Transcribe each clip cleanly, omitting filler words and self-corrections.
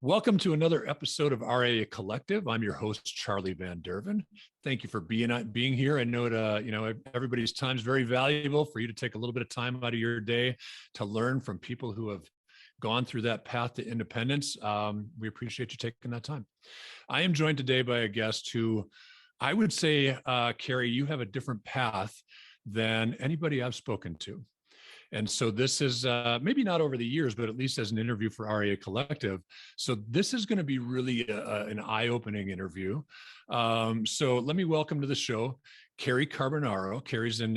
Welcome to another episode of RIA Collective. I'm your host, Charlie Van Derven. Thank you for being here. I know everybody's time is very valuable for you to take a little bit of time out of your day to learn from people who have gone through that path to independence. We appreciate you taking that time. I am joined today by a guest who I would say, Carrie, you have a different path than anybody I've spoken to. And so this is maybe not over the years, but at least as an interview for RIA Collective. So this is going to be really an eye-opening interview. So let me welcome to the show, Carrie Carbonaro. Carrie's in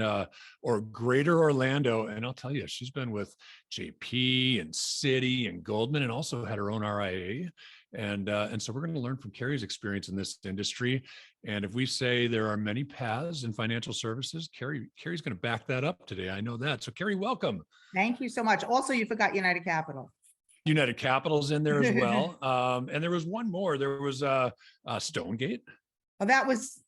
Greater Orlando. And I'll tell you, she's been with JP and Citi and Goldman and also had her own RIA. And so we're going to learn from Carrie's experience in this industry. And if we say there are many paths in financial services, Carrie's going to back that up today. I know that. So Carrie, welcome. Thank you so much. Also, you forgot United Capital. United Capital's in there as well. And there was one more. There was Stonegate. Oh, that was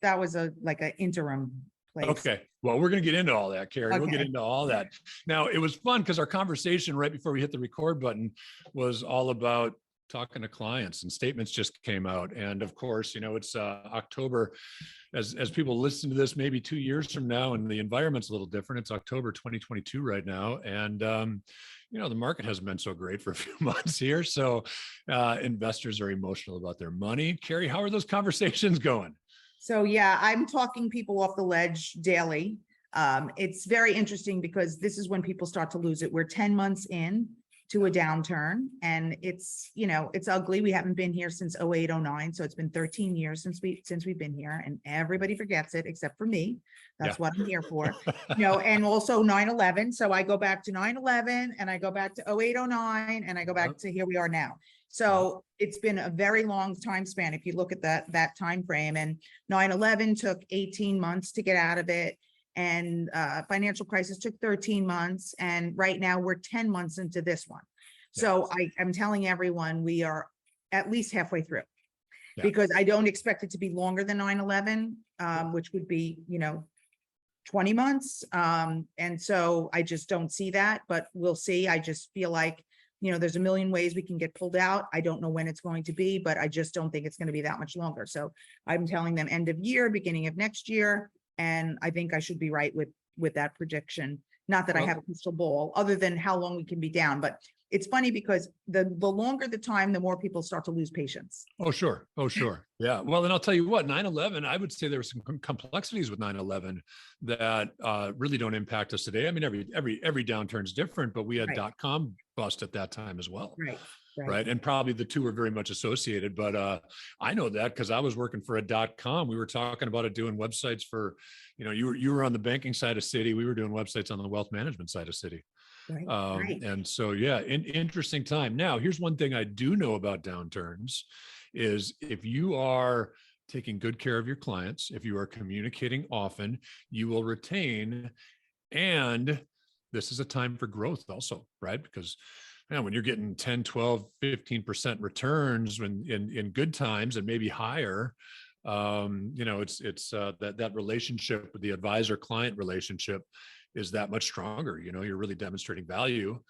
like an interim place. Okay. Well, we're going to get into all that, Carrie. Okay. We'll get into all that. Now, it was fun because our conversation right before we hit the record button was all about talking to clients, and statements just came out. And of course, it's October. As people listen to this, maybe 2 years from now, and the environment's a little different. It's October 2022 right now. And, the market hasn't been so great for a few months here. So investors are emotional about their money. Carrie, how are those conversations going? So, yeah, I'm talking people off the ledge daily. It's very interesting because this is when people start to lose it. We're 10 months in to a downturn, and it's ugly. We haven't been here since 08, 09. So it's been 13 years since we've been here, and everybody forgets it except for me. That's what I'm here for. And also 9/11. So I go back to 9/11 and I go back to 08, 09, and I go back to here we are now. So it's been a very long time span. If you look at that time frame, and 9/11 took 18 months to get out of it. And financial crisis took 13 months. And right now we're 10 months into this one. So I'm telling everyone we are at least halfway through, because I don't expect it to be longer than 9/11, which would be, 20 months. And so I just don't see that, but we'll see. I just feel like, there's a million ways we can get pulled out. I don't know when it's going to be, but I just don't think it's going to be that much longer. So I'm telling them end of year, beginning of next year. And I think I should be right with that prediction. Not that I have a crystal ball, other than how long we can be down. But it's funny because the longer the time, the more people start to lose patience. Oh, sure. Yeah. Well, then I'll tell you what, 9/11, I would say there were some complexities with 9/11 that really don't impact us today. I mean, every downturn is different, but we had .com bust at that time as well. Right. And probably the two are very much associated, but I know that because I was working for a .com. We were talking about it, doing websites for, you were on the banking side of Citi. We were doing websites on the wealth management side of Citi. And so, interesting time. Now, here's one thing I do know about downturns is if you are taking good care of your clients, if you are communicating often, you will retain. And this is a time for growth also, right? Because when you're getting 10, 12, 15% returns in good times and maybe higher, it's that relationship with the advisor client relationship is that much stronger. You're really demonstrating value.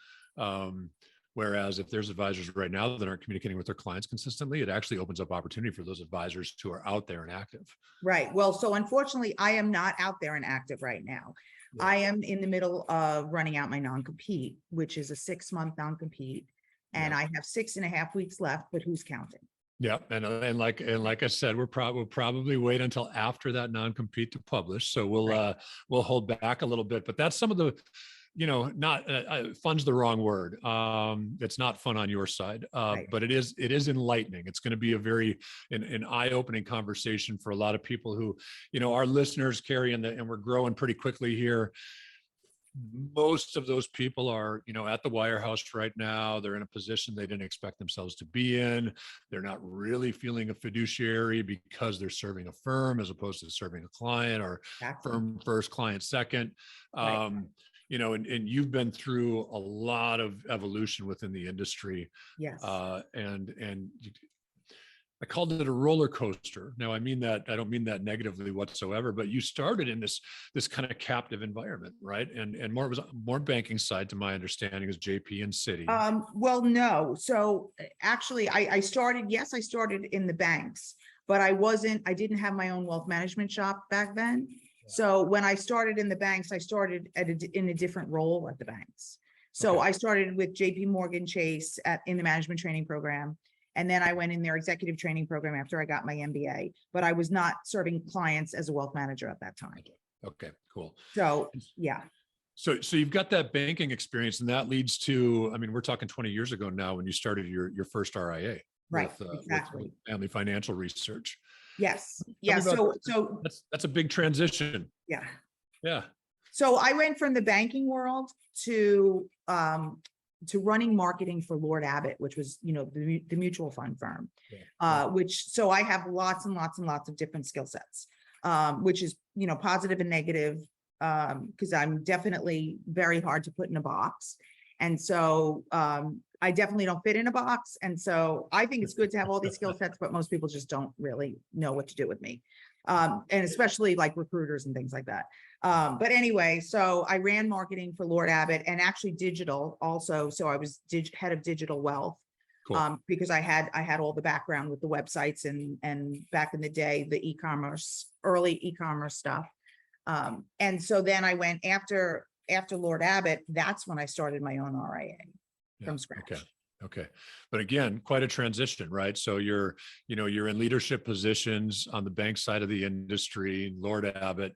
Whereas if there's advisors right now that aren't communicating with their clients consistently, it actually opens up opportunity for those advisors who are out there and active. Right. Well, so unfortunately, I am not out there and active right now. Yeah. I am in the middle of running out my non-compete, which is a 6-month non-compete. And I have 6.5 weeks left, but who's counting? Yeah. And like I said, we'll probably wait until after that non-compete to publish. So we'll hold back a little bit, but that's some of the, not fun's the wrong word. It's not fun on your side, but it is enlightening. It's going to be a very an eye-opening conversation for a lot of people who, our listeners, Carrie, and we're growing pretty quickly here. Most of those people are, at the wirehouse right now. They're in a position they didn't expect themselves to be in. They're not really feeling a fiduciary because they're serving a firm as opposed to serving a client, or firm first, client second. And you've been through a lot of evolution within the industry. Yes. And I called it a roller coaster. Now, I mean that, I don't mean that negatively whatsoever, but you started in this kind of captive environment, right? And more, it was more banking side, to my understanding, is JP and Citi. Well, no. So actually, I started, yes, I started in the banks, but I didn't have my own wealth management shop back then. So when I started in the banks, I started in a different role at the banks. So Okay. I started with JP Morgan Chase in the management training program. And then I went in their executive training program after I got my MBA, but I was not serving clients as a wealth manager at that time. Okay, cool. So, yeah. So you've got that banking experience, and that leads to, I mean, we're talking 20 years ago now when you started your first RIA. Right, with exactly. Family Financial Research. Yes, Tell yeah, me about so, that's a big transition. yeah. Yeah. So I went from the banking world to running marketing for Lord Abbett, which was, the mutual fund firm. Yeah. So I have lots and lots and lots of different skill sets, which is, positive and negative, because I'm definitely very hard to put in a box. And so I definitely don't fit in a box. And so I think it's good to have all these skill sets, but most people just don't really know what to do with me. And especially like recruiters and things like that. But anyway, so I ran marketing for Lord Abbett and actually digital also. So I was head of digital wealth. Cool. Because I had all the background with the websites and back in the day, the early e-commerce stuff. And so then I went after Lord Abbett, that's when I started my own RIA from scratch. Okay. But again, quite a transition, right? So you're in leadership positions on the bank side of the industry, Lord Abbett.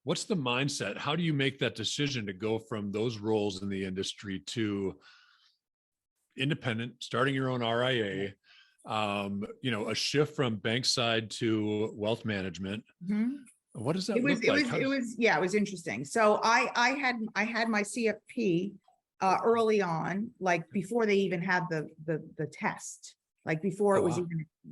What's the mindset? How do you make that decision to go from those roles in the industry to independent, starting your own RIA, a shift from bank side to wealth management? Mm-hmm. What does that look like? It was interesting. So I had my CFP early on, like before they even had the test, like before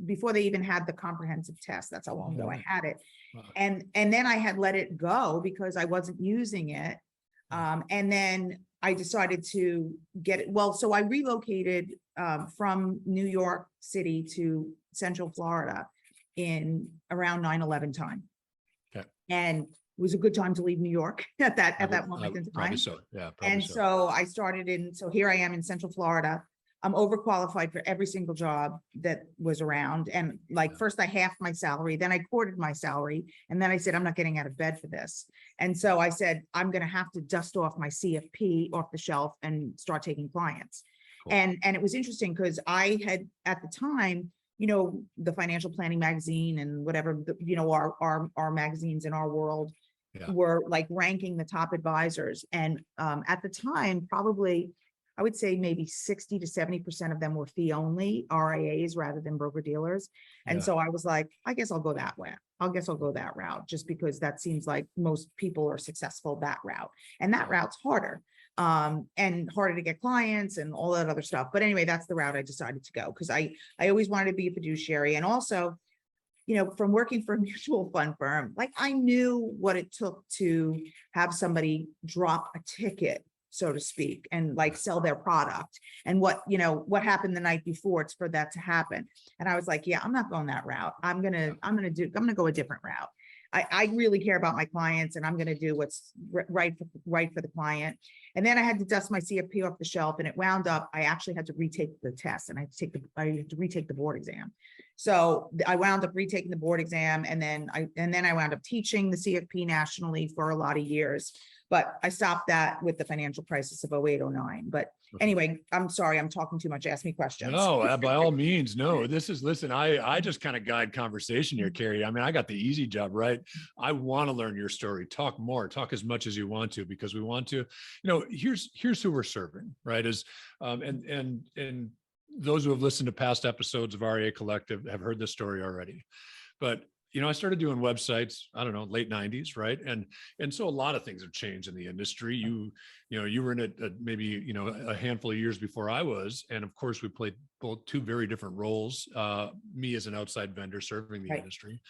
before they even had the comprehensive test. That's how long ago I had it. Wow. And then I had let it go because I wasn't using it. And then I decided to get it. Well, so I relocated from New York City to Central Florida in around 9/11 time. Okay. And it was a good time to leave New York at that moment in time. Probably so. Yeah. So I started so here I am in Central Florida. I'm overqualified for every single job that was around. And like, first I halved my salary, then I quartered my salary. And then I said, I'm not getting out of bed for this. And so I said, I'm going to have to dust off my CFP off the shelf and start taking clients. Cool. And it was interesting because I had at the time, the Financial Planning magazine and whatever, our magazines in our world were like ranking the top advisors. And at the time, probably, I would say maybe 60 to 70% of them were fee only RIAs rather than broker dealers. And so I was like, I guess I'll go that way. I guess I'll go that route just because that seems like most people are successful that route. And that route's harder and harder to get clients and all that other stuff. But anyway, that's the route I decided to go because I always wanted to be a fiduciary. And also, from working for a mutual fund firm, like I knew what it took to have somebody drop a ticket, so to speak, and like sell their product and what happened the night before it's for that to happen. And I was like, yeah, I'm not going that route. I'm going to go a different route. I really care about my clients and I'm going to do what's right for the client. And then I had to dust my CFP off the shelf and it wound up, I actually had to retake the test and I had to retake the board exam. So I wound up retaking the board exam and then I wound up teaching the CFP nationally for a lot of years. But I stopped that with the financial crisis of 08-09. But anyway, I'm sorry, I'm talking too much. Ask me questions. No, by all means. No, listen, I just kind of guide conversation here, Carrie. I mean, I got the easy job, right? I want to learn your story, talk more, talk as much as you want to, because we want to, here's who we're serving, right? And those who have listened to past episodes of RIA Collective have heard this story already. But I started doing websites, I don't know, late 90s, right? And so a lot of things have changed in the industry. You were in it maybe, a handful of years before I was. And of course, we played both two very different roles, me as an outside vendor serving the industry.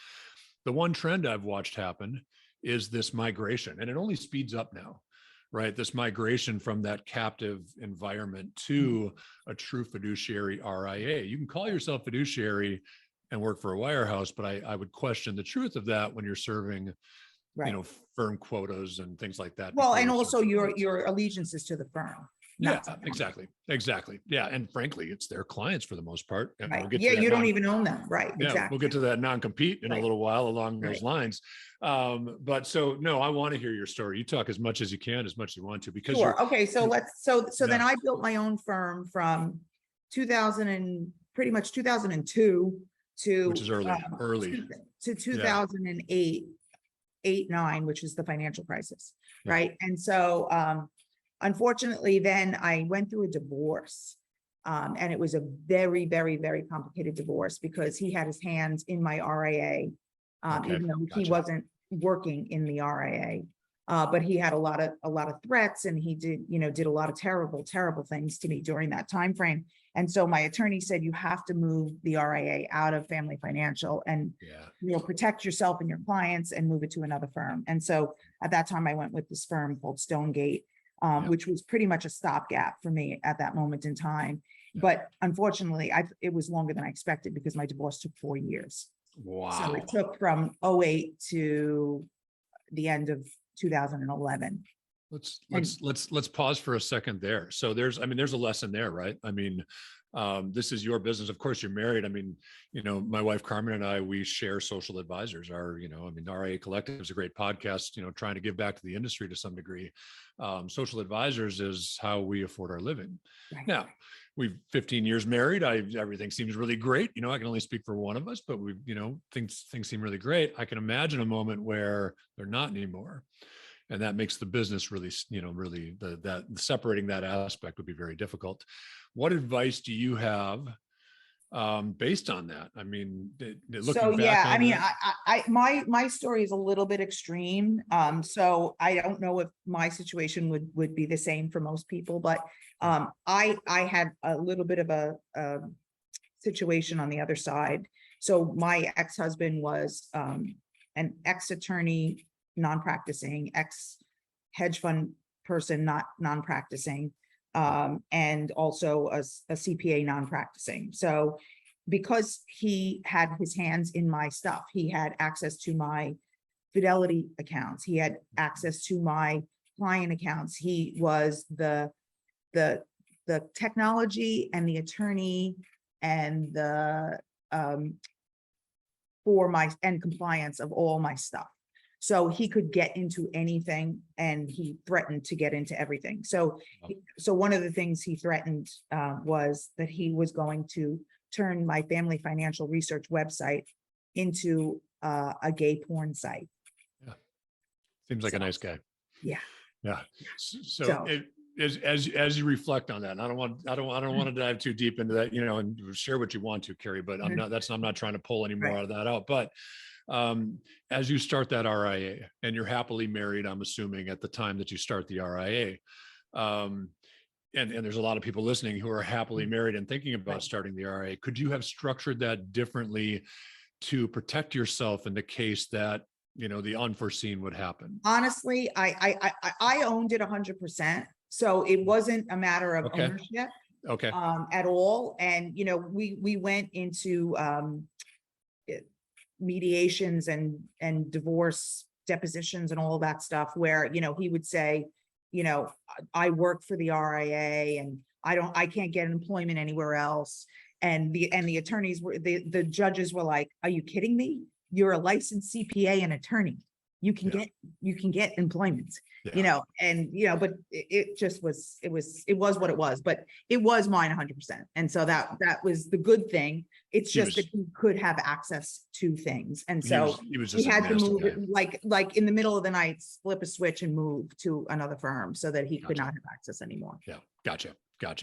The one trend I've watched happen is this migration, and it only speeds up now, right? This migration from that captive environment to a true fiduciary RIA. You can call yourself fiduciary and work for a wirehouse, but I would question the truth of that when you're serving, Right. firm quotas and things like that. Well, before and you're also serving your clients. allegiances to the firm. Yeah, not to them. exactly. Yeah, and frankly, it's their clients for the most part. And Right. we'll get Yeah, to that you don't even own them. Right. yeah, we'll Exactly. get to that non-compete in a Right. little while along those Right. lines. But so no, I want to hear your story. You talk as much as you can, as much as you want to, because Sure. Okay. So you're- then yeah. I built my own firm from 2000 and pretty much 2002 to Which is early. to 2008, 9, which is the financial crisis. Yeah. Right. And so, unfortunately, then I went through a divorce. And it was a very, very, very complicated divorce because he had his hands in my RIA, Okay, even though he gotcha. wasn't working in the RIA. But he had a lot of threats, and he did a lot of terrible things to me during that time frame. And so my attorney said, you have to move the RIA out of Family Financial and Yeah. protect yourself and your clients and move it to another firm. And so at that time, I went with this firm called Stonegate, Yeah. which was pretty much a stopgap for me at that moment in time. Yeah. But unfortunately, it was longer than I expected because my divorce took 4 years. Wow. So it took from 08 to the end of 2011. Let's pause for a second there. So there's a lesson there, right? This is your business. Of course, you're married. My wife Carmen and I, we share social advisors. RIA Collective is a great podcast, trying to give back to the industry to some degree. Social advisors is how we afford our living. Right. Now, we've 15 years married. Everything seems really great. I can only speak for one of us, but things seem really great. I can imagine a moment where they're not anymore. And that makes the business really, that separating that aspect would be very difficult. What advice do you have based on that? Looking back my story is a little bit extreme. So I don't know if my situation would be the same for most people, but I had a little bit of a situation on the other side. So my ex-husband was an ex-attorney, non-practicing, ex-hedge fund person, not non-practicing, and also a CPA non-practicing. So because he had his hands in my stuff, he had access to my Fidelity accounts, he had access to my client accounts. He was the technology and the attorney and the for my and compliance of all my stuff. So he could get into anything, and he threatened to get into everything. So one of the things he threatened was that he was going to turn my Family Financial Research website into a gay porn site. Yeah, seems like a nice guy. Yeah. Yeah. So as you reflect on that, and I don't want to dive too deep into that, and share what you want to, Carrie, but I'm not trying to pull any more out of that out. But as you start that RIA, and you're happily married, I'm assuming at the time that you start the RIA, and there's a lot of people listening who are happily married and thinking about starting the RIA. Could you have structured that differently to protect yourself in the case that the unforeseen would happen? Honestly, I owned it 100%. So it wasn't a matter of ownership at all. And, we went into mediations and divorce depositions and all that stuff where, he would say, I work for the RIA and I can't get employment anywhere else. And the attorneys the judges were like, are you kidding me? You're a licensed CPA and attorney. You can get employment, but it just was, it was what it was, but it was mine 100%. And so that was the good thing. It's just that he could have access to things. And so he had to move it, like in the middle of the night, flip a switch and move to another firm so that he could not have access anymore. Yeah. Gotcha.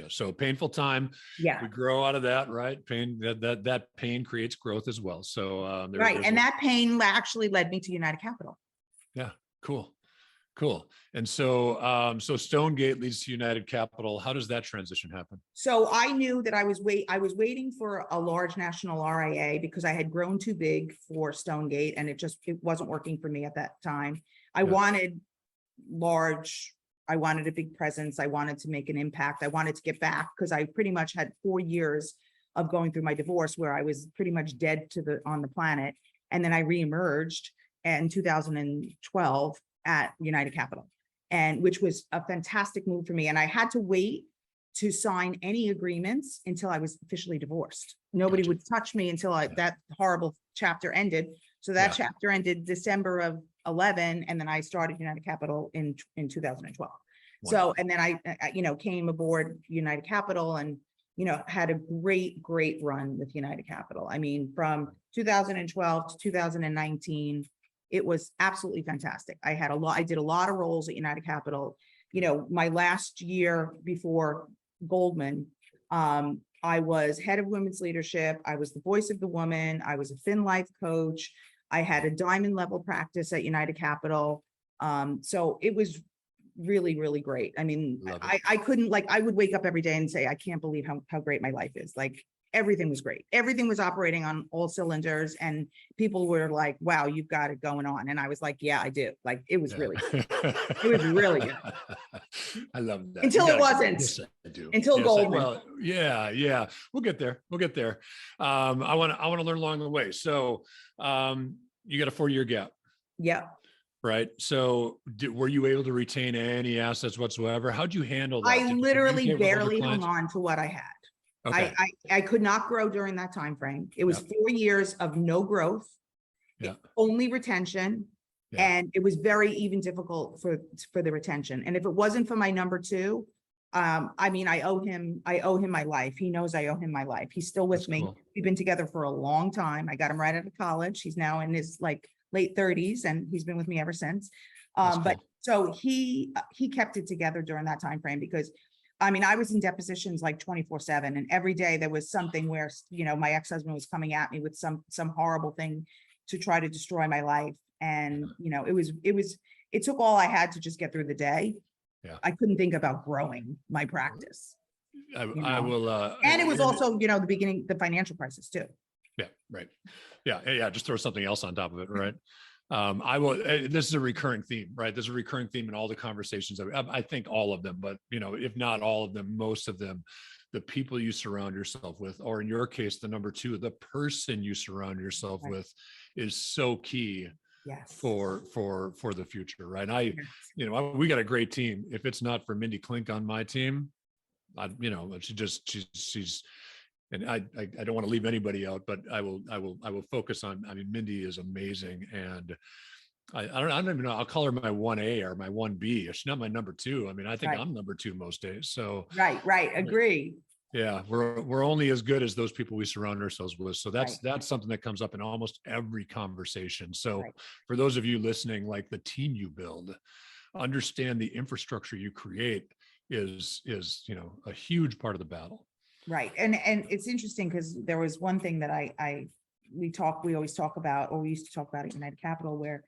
So painful time. Yeah. We grow out of that, right? Pain, that pain creates growth as well. So, and that pain actually led me to United Capital. Yeah. Cool. And so, Stonegate leads to United Capital. How does that transition happen? So I knew that I was waiting for a large national RIA because I had grown too big for Stonegate, and it wasn't working for me at that time. I wanted large. I wanted a big presence. I wanted to make an impact. I wanted to get back because I pretty much had 4 years of going through my divorce where I was pretty much dead on the planet. And then I reemerged in 2012 at United Capital, and which was a fantastic move for me. And I had to wait to sign any agreements until I was officially divorced. Nobody Gotcha. would touch me until that horrible chapter ended. So that Yeah. chapter ended December of 11, and then I started United Capital in 2012. So, Wonderful. and then I came aboard United Capital and, had a great run with United Capital. I mean, from 2012 to 2019, it was absolutely fantastic. I did a lot of roles at United Capital. My last year before Goldman, I was head of women's leadership. I was the voice of the woman. I was a FinLife coach. I had a diamond level practice at United Capital. So it was really great. I mean, Love it. I couldn't, I would wake up every day and say, I can't believe how great my life is. Like, everything was great. Everything was operating on all cylinders, and people were like, wow, you've got it going on. And I was like, yeah, I do. Like, it was really good. It was really good. I love that. Until You it gotta- wasn't. Yes, I do. Until Yes, Goldman. Well, yeah. We'll get there. I want to learn along the way. So you got a 4-year gap, Yeah. right? So were you able to retain any assets whatsoever? How'd you handle that? Did I you literally communicate with older barely hung clients? on to what I had. Okay. I could not grow during that time frame. It was Yep. 4 years of no growth, Yeah. only retention. Yeah. And it was very even difficult for the retention. And if it wasn't for my number two, I mean, I owe him my life. He knows I owe him my life. He's still with That's me. cool. We've been together for a long time. I got him right out of college. He's now in his late 30s, and he's been with me ever since. That's But cool. so he kept it together during that time frame, because I mean, I was in depositions like 24/7, and every day there was something where, my ex-husband was coming at me with some horrible thing to try to destroy my life. And, it took all I had to just get through the day. Yeah. I couldn't think about growing my practice. I know. will. And it was also, the beginning, the financial crisis too. Yeah, right. Yeah. Just throw something else on top of it, right? I will. This is a recurring theme, right? There's a recurring theme in all the conversations. I think all of them, but if not all of them, most of them, the people you surround yourself with, or in your case, the number two, the person you surround yourself Right. with, is so key Yes. for the future, right? Yes. We got a great team. If it's not for Mindy Klink on my team, she's. And I don't want to leave anybody out, but I will focus on. I mean, Mindy is amazing, and I don't even know. I'll call her my 1A or my 1B. She's not my number two. I mean, I think Right. I'm number two most days. So Right. Agree. yeah, we're only as good as those people we surround ourselves with. So that's Right. something that comes up in almost every conversation. So Right. for those of you listening, like the team you build, understand the infrastructure you create is a huge part of the battle. Right. And it's interesting because there was one thing that we always talk about, or we used to talk about at United Capital, where,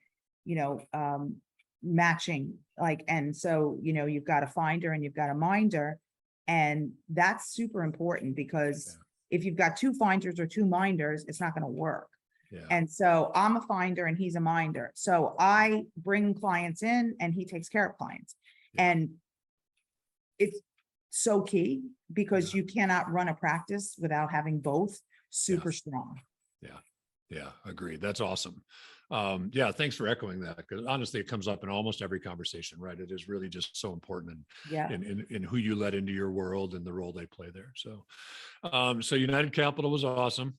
matching, and so, you've got a finder and you've got a minder, and that's super important, because if you've got two finders or two minders, it's not going to work. Yeah. And so I'm a finder and he's a minder. So I bring clients in and he takes care of clients. Yeah. And it's so key, because you cannot run a practice without having both super strong. Yeah, agreed. That's awesome. Yeah, thanks for echoing that, because honestly, it comes up in almost every conversation, right? It is really just so important Yeah. in who you let into your world and the role they play there. So, so United Capital was awesome.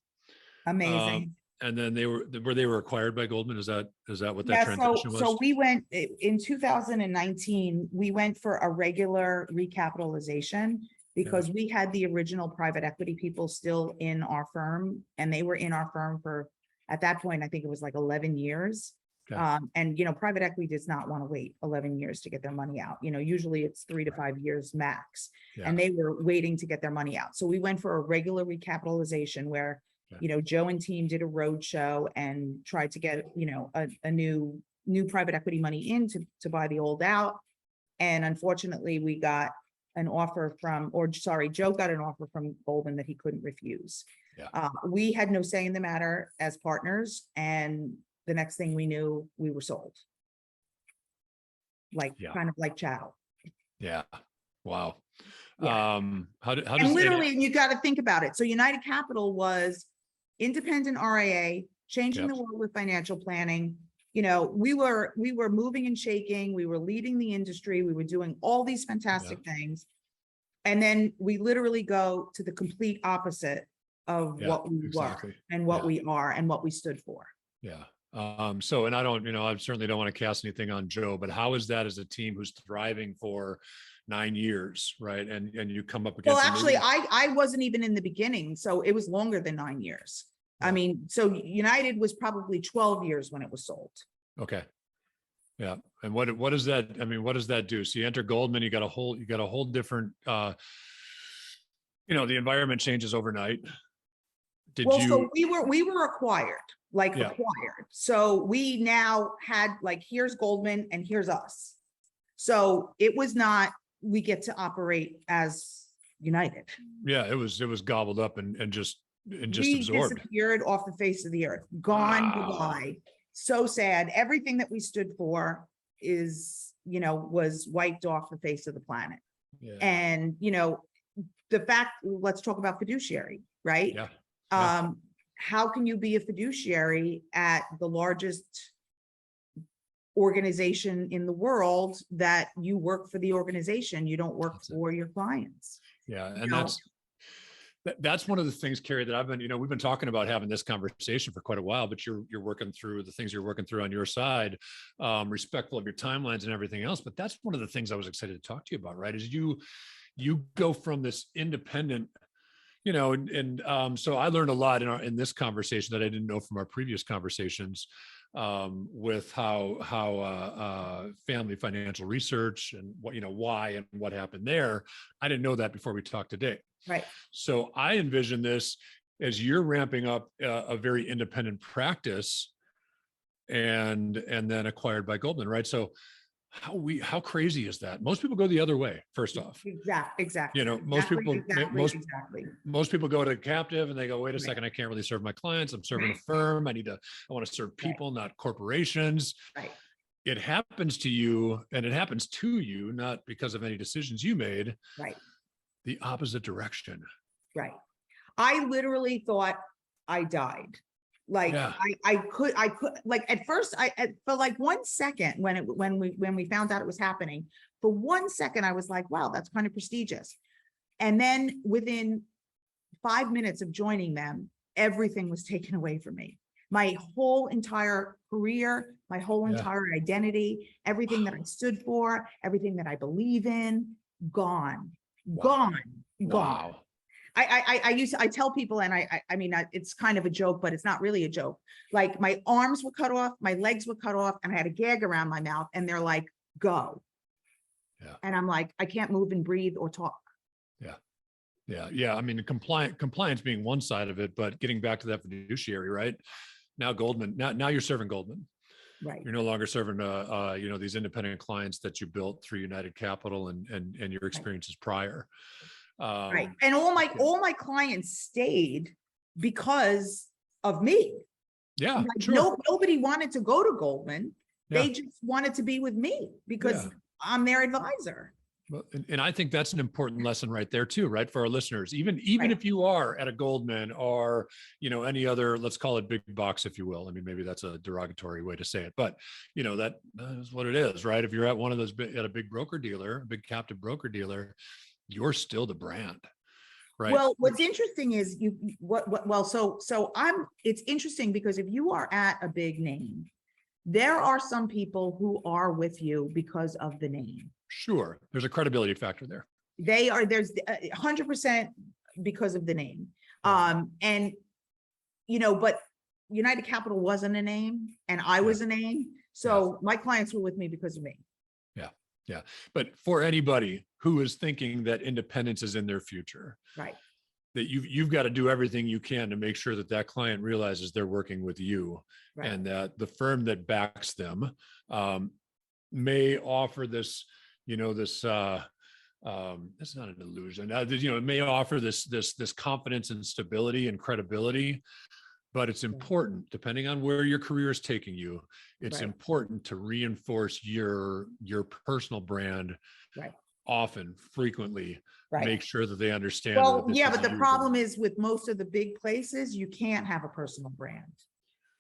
Amazing. And then they were acquired by Goldman. Is that what that Yeah, transaction was? so we went in 2019, we went for a regular recapitalization, because we had the original private equity people still in our firm, and they were in our firm for, at that point, I think it was like 11 years. Okay. And private equity does not want to wait 11 years to get their money out. Usually it's 3 to 5 years max. Yeah. And they were waiting to get their money out. So we went for a regular recapitalization where, Joe and team did a road show and tried to get, a new private equity money in to buy the old out. And unfortunately, we got an offer Joe got an offer from Goldman that he couldn't refuse. Yeah. We had no say in the matter as partners, and the next thing we knew, we were sold. Kind of like chattel. Yeah. Wow. Yeah. How And does literally, and you got to think about it. So United Capital was independent RIA, changing Yep. the world with financial planning. You know, we were moving and shaking. We were leading the industry. We were doing all these fantastic things. And then we literally go to the complete opposite of Yeah, what we exactly. were and what Yeah. we are and what we stood for. Yeah. So, and I don't, I certainly don't want to cast anything on Joe, but how is that as a team who's thriving for 9 years, right? And you come up Well, against actually, I wasn't even in the beginning, so it was longer than 9 years. I Yeah. mean, so United was probably 12 years when it was sold. Okay. Yeah. And what does that, I mean, what does that do? So you enter Goldman, you got a whole different, the environment changes overnight. Well, so we were acquired, like Yeah. acquired. So we now had like, here's Goldman and here's us. So it was not, we get to operate as United. Yeah, it was gobbled up and just We absorbed. disappeared off the face of the earth, gone, Wow. goodbye. So sad. Everything that we stood for was wiped off the face of the planet. Yeah. And, the fact, let's talk about fiduciary, right? Yeah. How can you be a fiduciary at the largest organization in the world that you work for the organization? You don't work for your clients. Yeah. And that's one of the things, Carrie, that I've been, we've been talking about having this conversation for quite a while, but you're working through the things you're working through on your side, respectful of your timelines and everything else. But that's one of the things I was excited to talk to you about, right? Is you go from this independent, so I learned a lot in this conversation that I didn't know from our previous conversations, with how family financial research and what, why and what happened there. I didn't know that before we talked today. Right. So I envision this as you're ramping up a very independent practice and then acquired by Goldman, right? So how crazy is that? Most people go the other way, first off. Exactly. Most Exactly. most people go to captive and they go, wait a second, I can't really serve my clients. I'm serving a firm. I want to serve people, not corporations. Right. It happens to you, and it happens to you, not because of any decisions you made. Right. The opposite direction. Right. I literally thought I died. Like I could like at first for like 1 second when we found out it was happening, for 1 second I was like, wow, that's kind of prestigious. And then within 5 minutes of joining them, everything was taken away from me. My whole entire career, my whole entire identity, everything that I stood for, everything that I believe in, gone. Gone. Wow. I tell people, and I mean, it's kind of a joke, but it's not really a joke. Like my arms were cut off, my legs were cut off, and I had a gag around my mouth, and they're like, go. Yeah. And I'm like, I can't move and breathe or talk. Yeah. I mean, compliance being one side of it, but getting back to that fiduciary, right? Now Goldman, now you're serving Goldman. Right. You're no longer serving, these independent clients that you built through United Capital and your experiences prior. Right. And all my clients stayed because of me. Yeah. Like, sure. Nobody wanted to go to Goldman. Yeah. They just wanted to be with me because I'm their advisor. Well, and I think that's an important lesson right there too, right? For our listeners, even if you are at a Goldman or, any other, let's call it big box, if you will. I mean, maybe that's a derogatory way to say it, but that is what it is, right? If you're at one of those, at a big broker dealer, a big captive broker dealer, you're still the brand, right? Well, what's interesting is it's interesting because if you are at a big name, there are some people who are with you because of the name. Sure. There's a credibility factor there. There's 100% because of the name. And, but United Capital wasn't a name and I was a name. So my clients were with me because of me. Yeah. But for anybody who is thinking that independence is in their future, right, that you've got to do everything you can to make sure that client realizes they're working with you, right, and that the firm that backs them may offer this, it's not an illusion. It may offer this confidence and stability and credibility. But it's important, depending on where your career is taking you, it's important to reinforce your personal brand often, frequently Right. make sure that they understand Well, that this yeah, is but the you. problem is with most of the big places, you can't have a personal brand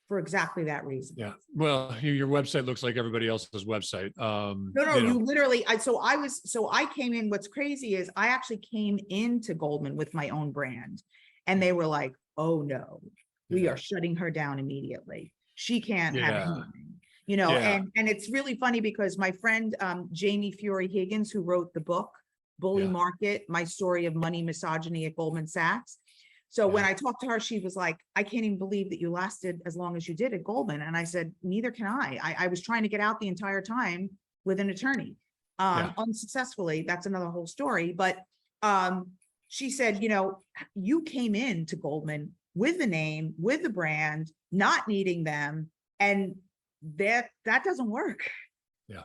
for exactly that reason. Yeah. Well, your website looks like everybody else's website. No, you literally, so I came in, what's crazy is I actually came into Goldman with my own brand. And they were like, oh no, we are shutting her down immediately. She can't have anything, and it's really funny because my friend, Jamie Fury Higgins, who wrote the book, Bully Market, My Story of Money Misogyny at Goldman Sachs. So when I talked to her, she was like, I can't even believe that you lasted as long as you did at Goldman. And I said, neither can I. I was trying to get out the entire time with an attorney, unsuccessfully. That's another whole story. But she said, you came in to Goldman with the name, with the brand, not needing them. And that doesn't work. Yeah.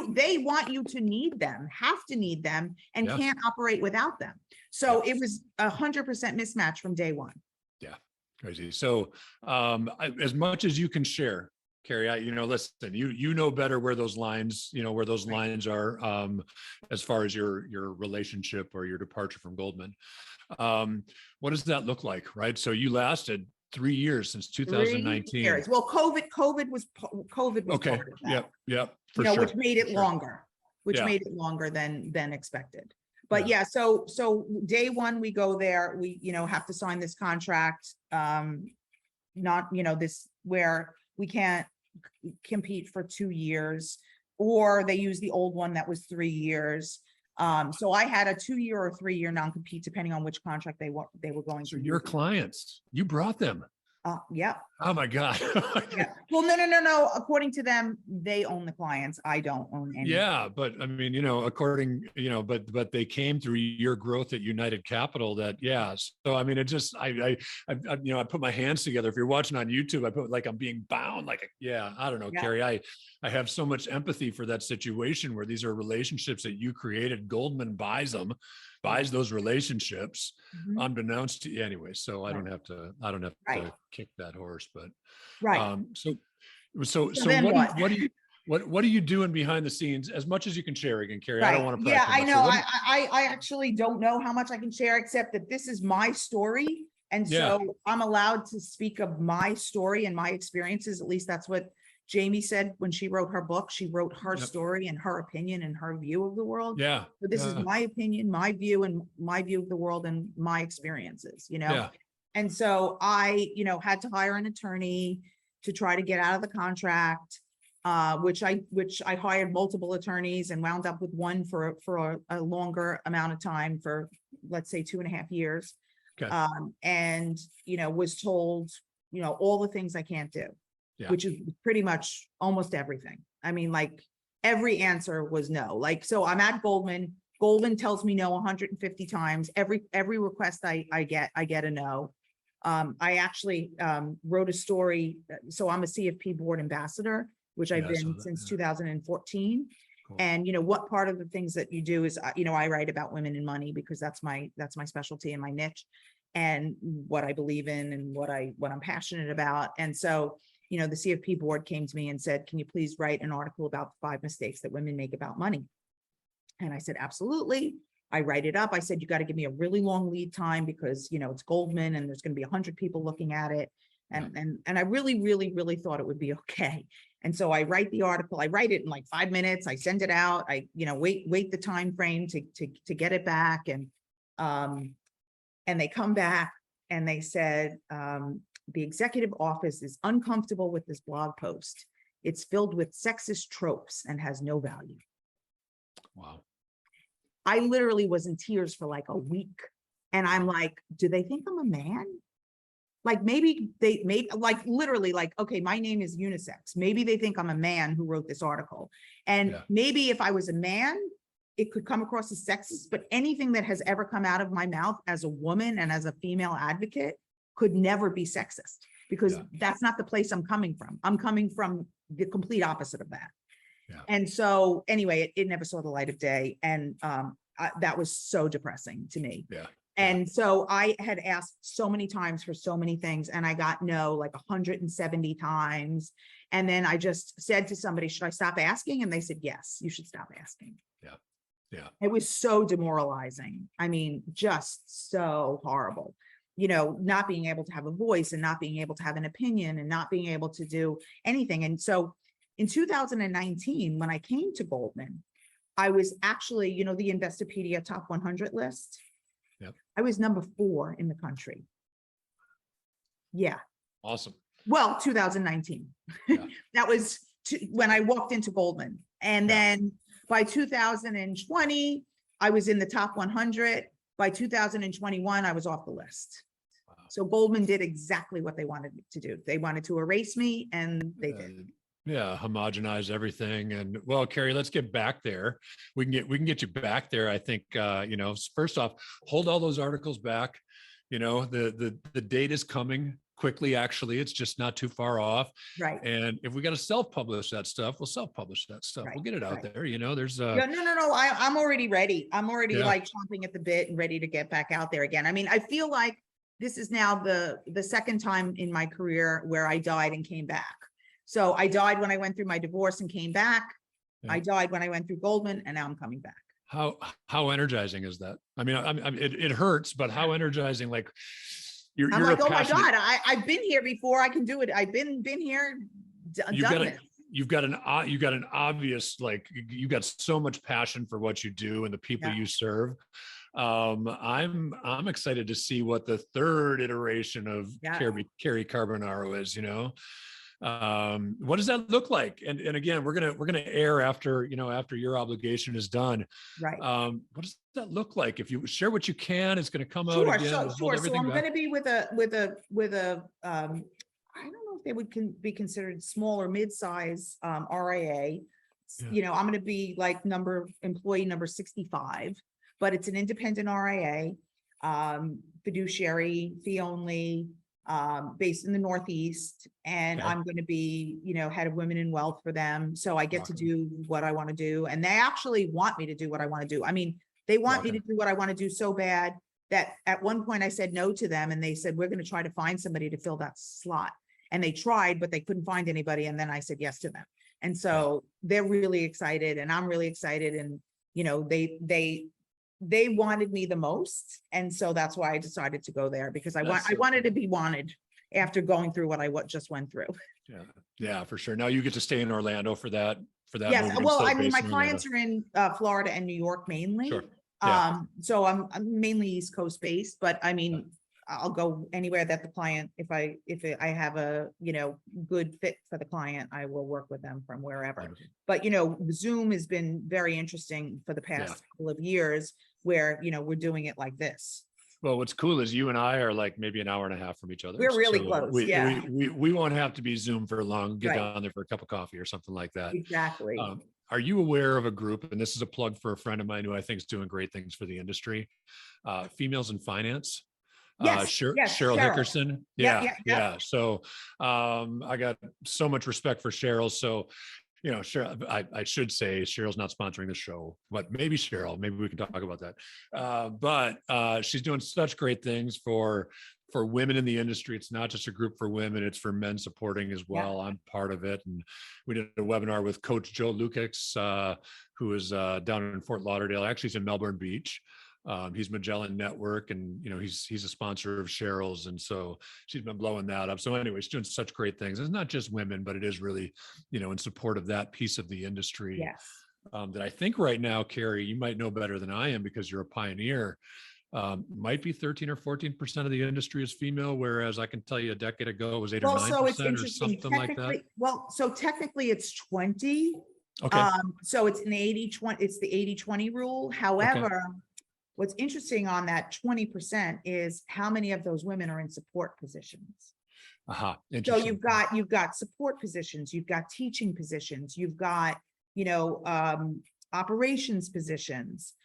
They want you to need them, have to need them, and can't operate without them. So it was 100% mismatch from day one. Yeah. Crazy. So as much as you can share, Carrie, listen, you know better where those lines, where those lines are, as far as your relationship or your departure from Goldman. What does that look like? Right. So you lasted 3 years since 2019. 3 years. Well, COVID was okay. part of that. Yep. For sure. Which made it longer, made it longer than expected. But so day one, we go there, we, have to sign this contract, not, this where we can't compete for 2 years, or they use the old one that was 3 years. So I had a 2-year or 3-year non-compete, depending on which contract they were going to. So your clients, you brought them. Yeah. Oh my God. Yeah. Well, no. According to them, they own the clients. I don't own any. Yeah, but I mean, according, but they came through your growth at United Capital. So I mean, it just, I put my hands together. If you're watching on YouTube, I put like I'm being bound. I don't know, Carrie. I have so much empathy for that situation where these are relationships that you created. Goldman buys those relationships, unbeknownst to you anyway. So I don't have to kick that horse, but so what are you doing behind the scenes, as much as you can share again, Carrie? I don't want to. Yeah, I know. I actually don't know how much I can share, except that this is my story. And so I'm allowed to speak of my story and my experiences. At least that's what Jamie said when she wrote her book. She wrote her story and her opinion and her view of the world. Yeah. But this is my opinion, my view, and my view of the world and my experiences, And so I, had to hire an attorney to try to get out of the contract, which I hired multiple attorneys and wound up with one for a longer amount of time, for let's say 2.5 years. Okay. And, was told, all the things I can't do. Which is pretty much almost everything. I mean, like every answer was no. So I'm at Goldman. Goldman tells me no 150 times. Every request I get a no. I actually wrote a story. So I'm a CFP board ambassador, which I've been since 2014. Cool. And what part of the things that you do is I write about women in money, because that's my specialty and my niche, and what I believe in and what I'm passionate about. And so the CFP board came to me and said, can you please write an article about the 5 mistakes that women make about money? And I said, absolutely. I write it up. I said, you got to give me a really long lead time, because, it's Goldman and there's going to be 100 people looking at it. And I really, really, really thought it would be okay. And so I write the article. I write it in like 5 minutes. I send it out. I, wait the time frame to get it back. And they come back and they said, the executive office is uncomfortable with this blog post. It's filled with sexist tropes and has no value. Wow. I literally was in tears for like a week. And I'm like, do they think I'm a man? Like maybe literally okay, my name is unisex. Maybe they think I'm a man who wrote this article. And maybe if I was a man, it could come across as sexist, but anything that has ever come out of my mouth as a woman and as a female advocate could never be sexist, because that's not the place I'm coming from. I'm coming from the complete opposite of that. Yeah. And so anyway, it never saw the light of day. And that was so depressing to me. Yeah. And so I had asked so many times for so many things, and I got no, like 170 times. And then I just said to somebody, should I stop asking? And they said, yes, you should stop asking. Yeah. Yeah. It was so demoralizing. I mean, just so horrible. You know, not being able to have a voice and not being able to have an opinion and not being able to do anything. And so in 2019, when I came to Goldman, I was actually, you know, the Investopedia top 100 list. Yep. I was number 4 in the country. Yeah. Awesome. Well, 2019. Yeah. That was when I walked into Goldman. And Yeah. then by 2020, I was in the top 100. By 2021, I was off the list. Wow. So Goldman did exactly what they wanted to do. They wanted to erase me, and they did. Yeah, homogenize everything. And well, Carrie, let's get back there. We can get you back there. I think you know, first off, hold all those articles back. You know, the date is coming quickly. Actually, it's just not too far off. Right. And if we got to self-publish that stuff, we'll self-publish that stuff. Right, We'll get it out right. there. You know, there's No. I'm already ready. I'm already Yeah. like chomping at the bit and ready to get back out there again. I mean, I feel like this is now the second time in my career where I died and came back. So I died when I went through my divorce and came back. Yeah. I died when I went through Goldman, and now I'm coming back. how energizing is that? I mean, it hurts, but how energizing? Like I'm you're like, a oh my passionate- God, I've been here before. I can do it. I've been here, you've done got it. you've got an obvious, like, you got so much passion for what you do and the people Yeah. you serve. I'm excited to see what the third iteration of Yeah. Carrie Carbonaro is, you know. What does that look like? And again, we're gonna air after, you know, after your obligation is done. Right. What does that look like? If you share what you can, it's going to come out Sure, again. We'll hold So everything I'm back. going to be with a I don't know if they would be considered small or mid-size RIA. Yeah. You know, I'm going to be like employee number 65, but it's an independent RIA, fiduciary, fee only, based in the Northeast. And Okay. I'm going to be, you know, head of women in wealth for them. So I get to Rocking. do what I want to do. And they actually want me to do what I want to do. I mean, they want me to do what I want to do so bad that at one point I said no to them, and they said, we're going to try to find somebody to fill that slot. And they tried, but they couldn't find anybody. And then I said yes to them. And so they're really excited, and I'm really excited. And, you know, they wanted me the most. And so that's why I decided to go there, because I wanted to be wanted after going through what I just went through. Yeah, for sure. Now you get to stay in Orlando for that. Yes. movement Well, instead I of mean, my based in clients are in Florida and New York mainly. Sure. Yeah. So I'm mainly East Coast based, but I mean, I'll go anywhere that the client, if I have a, you know, good fit for the client, I will work with them from wherever. Wonderful. But, you know, Zoom has been very interesting for the past couple of years, where, you know, we're doing it like this. Well, what's cool is you and I are like maybe an hour and a half from each other. We're really close, yeah. We won't have to be Zoom for long. Get Right. down there for a cup of coffee or something like that. Exactly. Are you aware of a group, and this is a plug for a friend of mine who I think is doing great things for the industry, Females in Finance? Yes, Cheryl yes, Cheryl. Hickerson. Yeah. Yeah. So I got so much respect for Cheryl. So, you know, Cheryl, I should say Cheryl's not sponsoring the show, but maybe Cheryl, maybe we can talk about that. But she's doing such great things for women in the industry. It's not just a group for women, it's for men supporting as well. I'm part of it. And we did a webinar with Coach Joe Lukacs, who is down in Fort Lauderdale. Actually, he's in Melbourne Beach. He's Magellan Network, and you know, he's a sponsor of Cheryl's, and so she's been blowing that up. So anyway, she's doing such great things. It's not just women, but it is really, you know, in support of that piece of the industry. Yes. That I think right now, Carrie, you might know better than I am because you're a pioneer. Might be 13 or 14% of the industry is female, whereas I can tell you a decade ago it was 8 or 9% So it's or interesting. something like that. Well, so technically it's 20. Okay. So it's an 80-20, it's the 80-20 rule. However, what's interesting on that 20% is how many of those women are in support positions. So Interesting. you've got support positions, you've got teaching positions, you've got, you know, operations positions,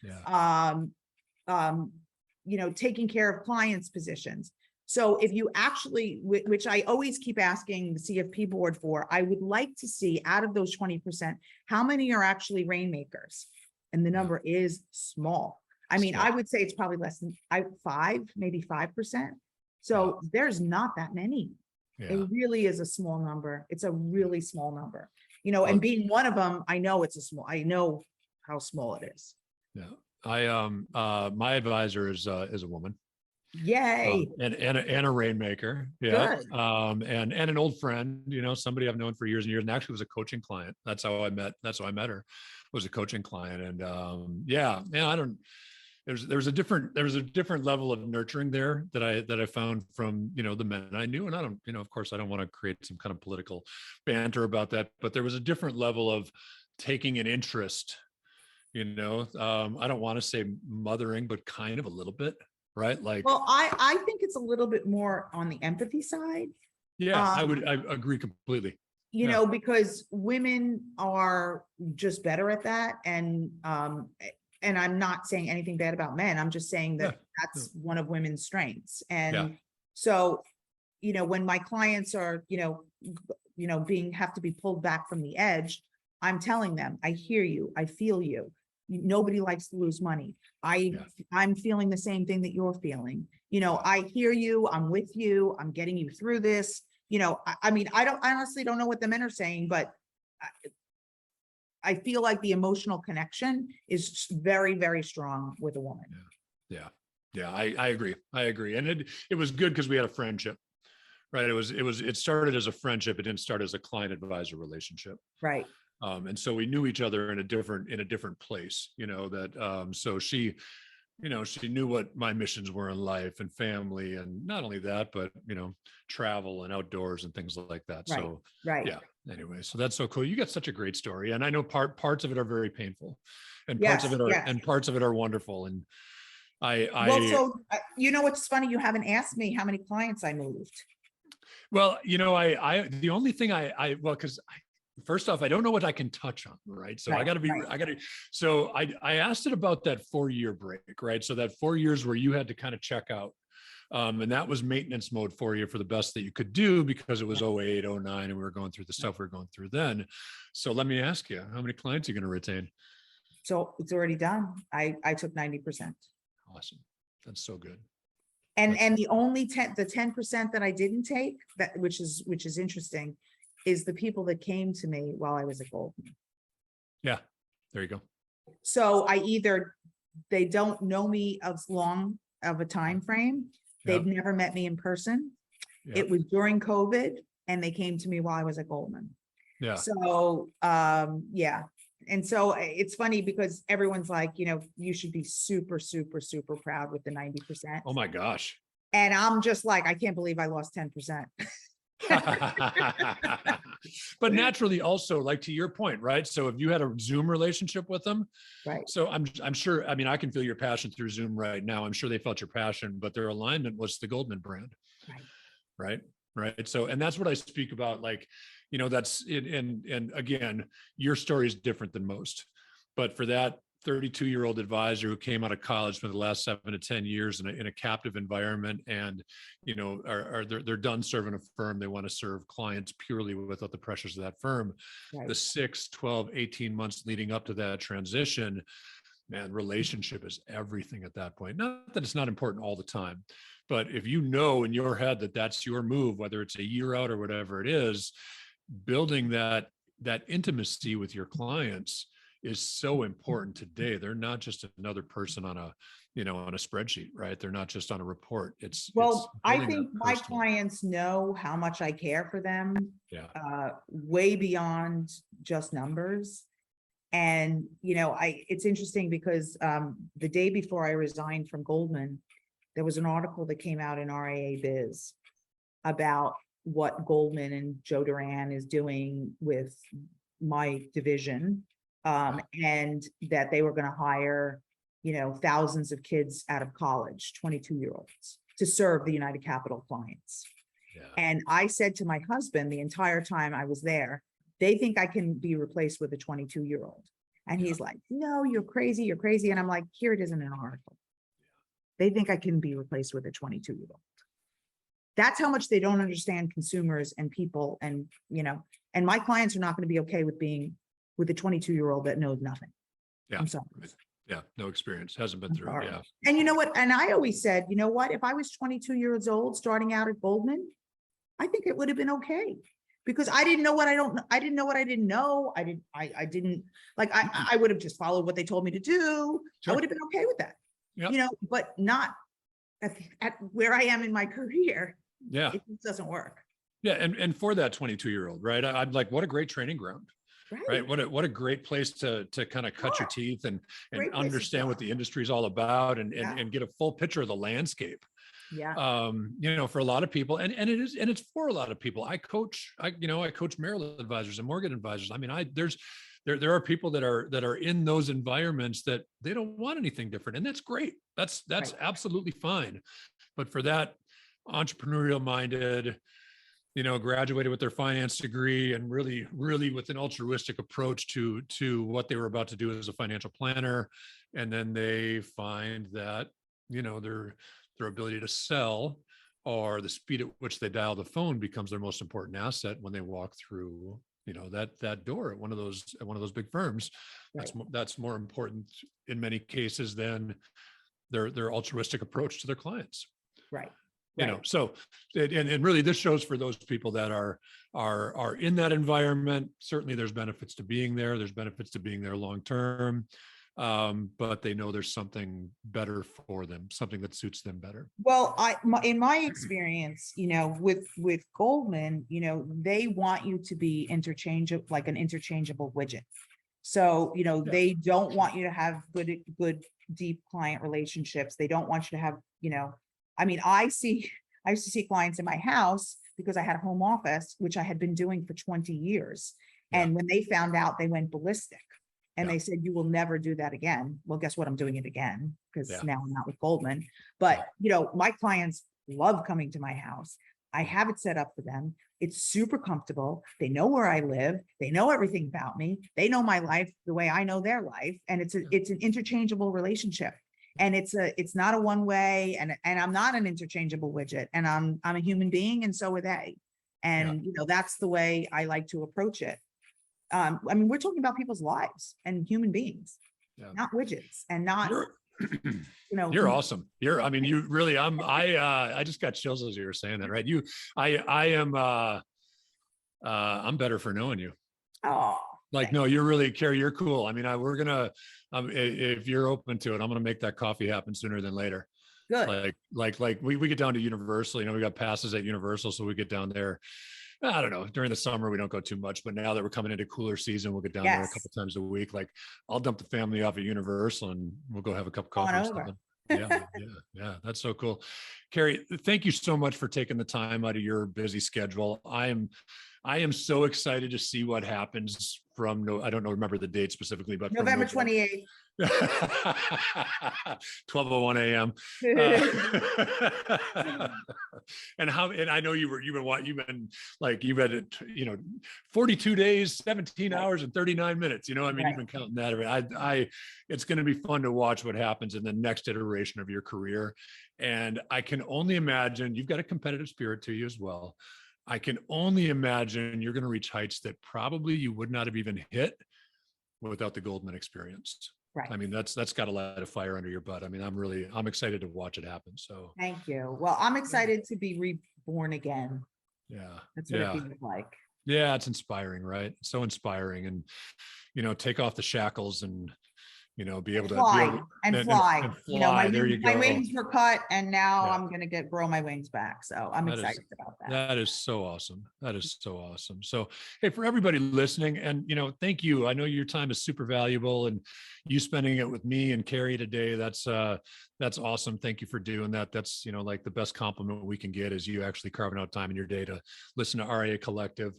you know, taking care of clients positions. So if you actually, which I always keep asking the CFP board for, I would like to see out of those 20%, how many are actually rainmakers? And the number is small. I mean, I would say it's probably less than maybe 5%. So there's not that many. It really is a small number. It's a really small number, you know, and being one of them, I know how small it is. Yeah. My advisor is a woman. Yay, And a rainmaker. Yeah. good. And an old friend, somebody I've known for years and years, and actually was a coaching client. That's how I met her, was a coaching client. And yeah, I don't, there's a different level of nurturing there that I found from, the men I knew. And I don't, of course I don't want to create some kind of political banter about that, but there was a different level of taking an interest, I don't want to say mothering, but kind of a little bit, right? Like, Well, I think it's a little bit more on the empathy side. yeah, I Um, agree completely. you Yeah. know, because women are just better at that. And I'm not saying anything bad about men. I'm just saying Yeah. that that's one of women's strengths. Yeah. And so, when my clients are, have to be pulled back from the edge, I'm telling them, I hear you, I feel you. Nobody likes to lose money. I'm feeling the same thing that you're feeling. I hear you, I'm with you, I'm getting you through this. I mean, I honestly don't know what the men are saying, but I feel like the emotional connection is very, very strong with a woman. Yeah. I agree. And it was good because we had a friendship, right? It started as a friendship. It didn't start as a client advisor relationship. Right. And so we knew each other in a different place, so she knew what my missions were in life and family, and not only that, but, travel and outdoors and things like that. Right. So Right. yeah, anyway, so that's so cool. You got such a great story. And I know parts of it are very painful, and Yes, yes. parts of it are wonderful. And Well, so, what's funny, you haven't asked me how many clients I moved. well, the only thing because first off, I don't know what I can touch on, right? So Right. so I asked it about that 4-year break, right? So that 4 years where you had to kind of check out. And that was maintenance mode for you for the best that you could do, because it was 08, 09, and we were going through the stuff we were going through then. So let me ask you, how many clients are you going to retain? So it's already done. I took 90%. Awesome. That's so good. And the only 10% that I didn't take, which is interesting, is the people that came to me while I was at Goldman. Yeah, there you go. So they don't know me as long of a time frame. They've never met me in person. Yep. It was during COVID, and they came to me while I was at Goldman. Yeah. So, yeah. And so it's funny because everyone's like, you should be super, super, super proud with the 90%. Oh my gosh. And I'm just like, I can't believe I lost 10%. But naturally also, like, to your point, right? So if you had a Zoom relationship with them, Right. so I'm sure, I mean, I can feel your passion through Zoom right now. I'm sure they felt your passion, but their alignment was the Goldman brand. Right. So, and that's what I speak about. Like, that's it. And again, your story is different than most, but for that 32-year-old advisor who came out of college for the last 7 to 10 years in a captive environment, and they're done serving a firm, they want to serve clients purely without the pressures of that firm. Right. The 6, 12, 18 months leading up to that transition, man, relationship is everything at that point. Not that it's not important all the time, but if you know in your head that that's your move, whether it's a year out or whatever it is, building that intimacy with your clients is so important today. They're not just another person on a spreadsheet, right? They're not just on a report. I think my clients know how much I care for them. Yeah. Way beyond just numbers. And, it's interesting because the day before I resigned from Goldman, there was an article that came out in RIA Biz about what Goldman and Joe Duran is doing with my division. And that they were going to hire, thousands of kids out of college, 22-year-olds, to serve the United Capital clients. Yeah. And I said to my husband the entire time I was there, they think I can be replaced with a 22-year-old. And he's like, no, you're crazy. And I'm like, here it is in an article. They think I can be replaced with a 22-year-old. That's how much they don't understand consumers and people. And, and my clients are not going to be okay with being with a 22-year-old that knows nothing. Yeah. I'm sorry. Yeah. No experience. Hasn't been through it. Yeah. And you know what? And I always said, if I was 22 years old starting out at Goldman, I think it would have been okay, because I didn't know what I didn't know what I didn't know. I didn't, like, I would have just followed what they told me to do. I Sure. would have been okay with that, Yep. you know, but not at where I am in my career. Yeah. It just doesn't work. Yeah. And for that 22-year-old, right? I'm like, what a great training ground, right? What a great place to kind of cut your teeth and Great place to understand what start. the industry is all about and Yeah. get a full picture of the landscape. Yeah. You know, for a lot of people, and it's for a lot of people. I coach Maryland advisors and mortgage advisors. I mean, there are people that are in those environments that they don't want anything different, and that's great. That's Right. absolutely fine. But for that entrepreneurial minded, you know, graduated with their finance degree and really with an altruistic approach to what they were about to do as a financial planner, and then they find that, you know, their ability to sell or the speed at which they dial the phone becomes their most important asset when they walk through, you know, that door at one of those big firms. Right. That's more important in many cases than their altruistic approach to their clients. Right. You know, so and really this shows for those people that are in that environment. Certainly there's benefits to being there. There's benefits to being there long term. But they know there's something better for them, something that suits them better. Well, in my experience, you know, with Goldman, you know, they want you to be interchangeable, like an interchangeable widget. So, you know, they don't want you to have good, deep client relationships. They don't want you to have, you know, I mean, I used to see clients in my house because I had a home office, which I had been doing for 20 years. Yeah. And when they found out, they went ballistic. And Yeah. they said, you will never do that again. Well, guess what? I'm doing it again because Yeah. now I'm not with Goldman. But, you know, my clients love coming to my house. I have it set up for them. It's super comfortable. They know where I live. They know everything about me. They know my life the way I know their life. And it's an interchangeable relationship. And it's not a one way, and I'm not an interchangeable widget, and I'm a human being, and so are they. And you know, that's the way I like to approach it. I mean, we're talking about people's lives and human beings, not widgets, and not, you know. You're awesome. I mean, you really, I just got chills as you were saying that, right? I'm better for knowing you. Oh, like, no, you're really, Carrie, you're cool. I mean, we're gonna, if you're open to it, I'm gonna make that coffee happen sooner than later. good. Like we get down to Universal, you know, we got passes at Universal. So we get down there. I don't know, during the summer, we don't go too much, but now that we're coming into cooler season, we'll get down there a couple times a week. Like I'll dump the family off at Universal and we'll go have a cup of coffee or something. Yeah. That's so cool. Carrie, thank you so much for taking the time out of your busy schedule. I am so excited to see what happens from, I don't know, remember the date specifically, but November 28th. 12:01 a.m. And I know you've been 42 days, 17 hours and 39 minutes, you know, I mean, you've been counting that. It's going to be fun to watch what happens in the next iteration of your career. And I can only imagine you've got a competitive spirit to you as well. I can only imagine you're going to reach heights that probably you would not have even hit without the Goldman experience. Right. I mean, that's got to light a fire under your butt. I mean, I'm excited to watch it happen. So thank you. Well, I'm excited to be reborn again. Yeah. That's what it feels like. Yeah. It's inspiring, right? So inspiring. And, you know, take off the shackles and, you know, be able to fly. You know, my wings were cut and now I'm going to grow my wings back. So I'm excited about that. That is so awesome. That is so awesome. So, hey, for everybody listening, and, you know, thank you. I know your time is super valuable, and you spending it with me and Carrie today, that's awesome. Thank you for doing that. That's, you know, like the best compliment we can get is you actually carving out time in your day to listen to RIA Collective.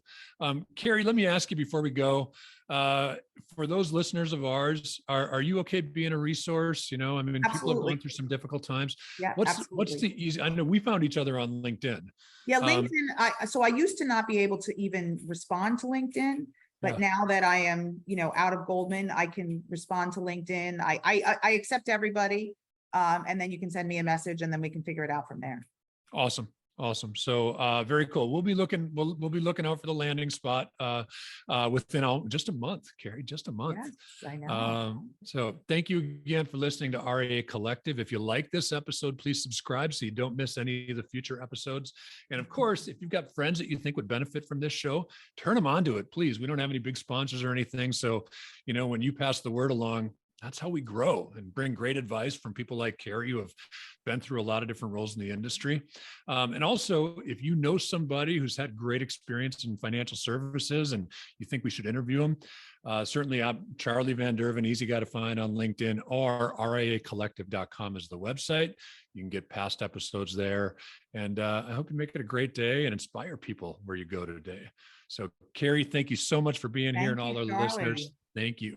Carrie, let me ask you before we go, for those listeners of ours, are you okay being a resource? You know, I mean, Absolutely. people are going through some difficult times. Yeah, what's the easy, I know we found each other on LinkedIn. Yeah, LinkedIn. So I used to not be able to even respond to LinkedIn, but now that I am, you know, out of Goldman, I can respond to LinkedIn. I accept everybody. And then you can send me a message and then we can figure it out from there. Awesome. Awesome. So very cool. We'll be looking, we'll be looking out for the landing spot within just a month, Carrie, just a month. Yes, I know. So thank you again for listening to RIA Collective. If you like this episode, please subscribe so you don't miss any of the future episodes. And of course, if you've got friends that you think would benefit from this show, turn them on to it, please. We don't have any big sponsors or anything. So, you know, when you pass the word along, that's how we grow and bring great advice from people like Carrie, who have been through a lot of different roles in the industry. And also, if you know somebody who's had great experience in financial services and you think we should interview them, certainly I'm Charlie Van Derven, easy guy to find on LinkedIn, or riacollective.com is the website. You can get past episodes there. And I hope you make it a great day and inspire people where you go today. So Carrie, thank you so much for being here, and all our listeners. Thank you.